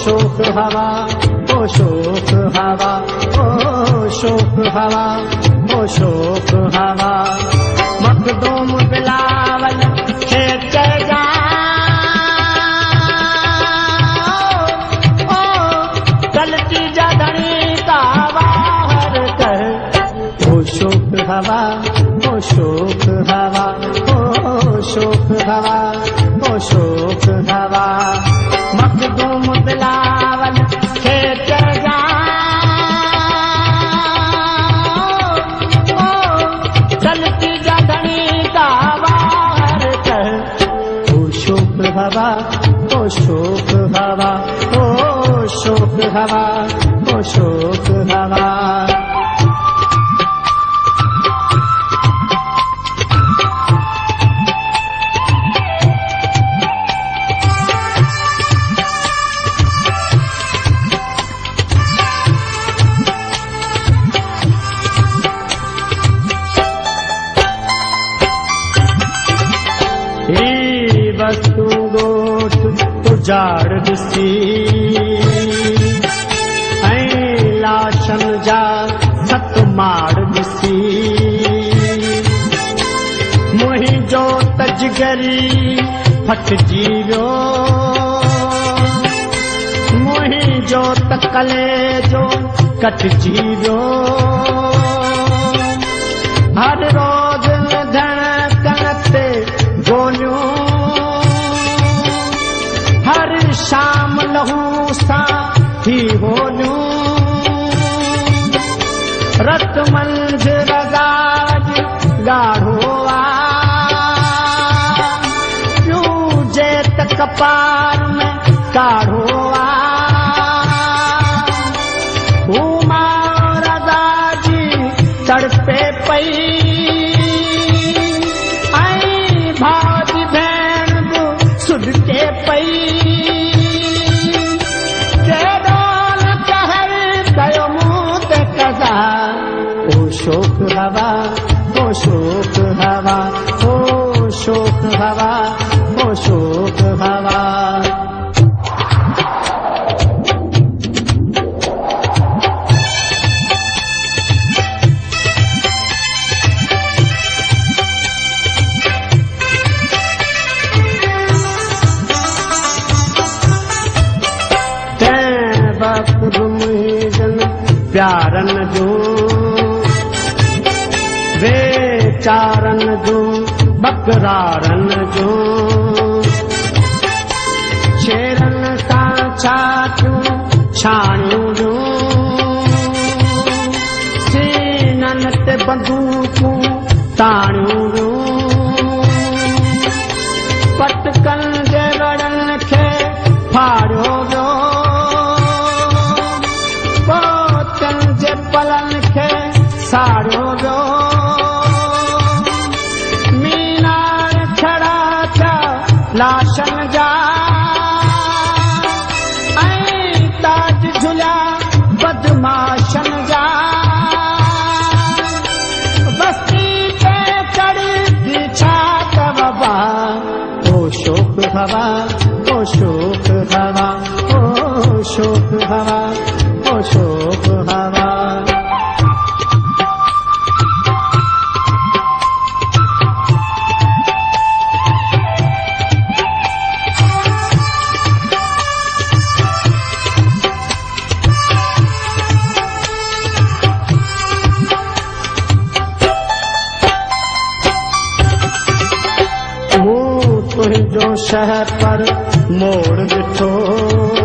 शोक हवा, ओ शोक हवा, ओ शोक हवा, ओ शोक हवा। मखदूम बिलावल खेच जा, ओ गलती जधनी का बाहर कर। ओ शोक हवा, ओ शोक हवा, ओ शोक हवा, ओ शोक हवा। मखदूम बिलावल खेच जा, ओ गलती जधनी का बाहर कर। ओ शोक हवा, ओ शोक हवा, ओ शोक हवा, ओ शोक हवा। वस्तु गोठ उजाड़ दिसी, ऐं लाशन जा सत माड़ दिसी। मुंहिंजो तजगरी फटजी वियो, मुंहिंजो त कलेजो कटजी वियो। हर रोज निधण कन ते गोलियूं, हर शाम लहू सां थी होलियूं। रत मंझ रज़ाज ॻाढ़ो आ, ॿियूं जे त कपार में काढ़ो आ। हू मां रज़ा जी तड़पे पई, भाजी भेण बि सुॾके पई। केॾो न कहर कयो मूं ते कज़ा। ओ शोक हवा, ओ शोक हवा, ओ शोक हवा, ओ शोक हवा। प्यारन जो वेचारन जो बकरारन जो, शेरन सां छातियूं छाणियूं जो। सीनन ते बंदूकूं ताणियूं जो, पटकन जे वड़न खे फाड़ियो वियो। जे पलन खे साड़ियो वियो। मीनार खड़ा थिया लाशन जा, ऐं ताज झुलिया बदमाशन जा। बस्ती पे चढ़ी छा कबा। ओ शोक हवा, ओ शोक हवा, ओ शोक हवा, ओ शोक हवा। तुंहिंजो शहर पर मोड़ ॾिठो,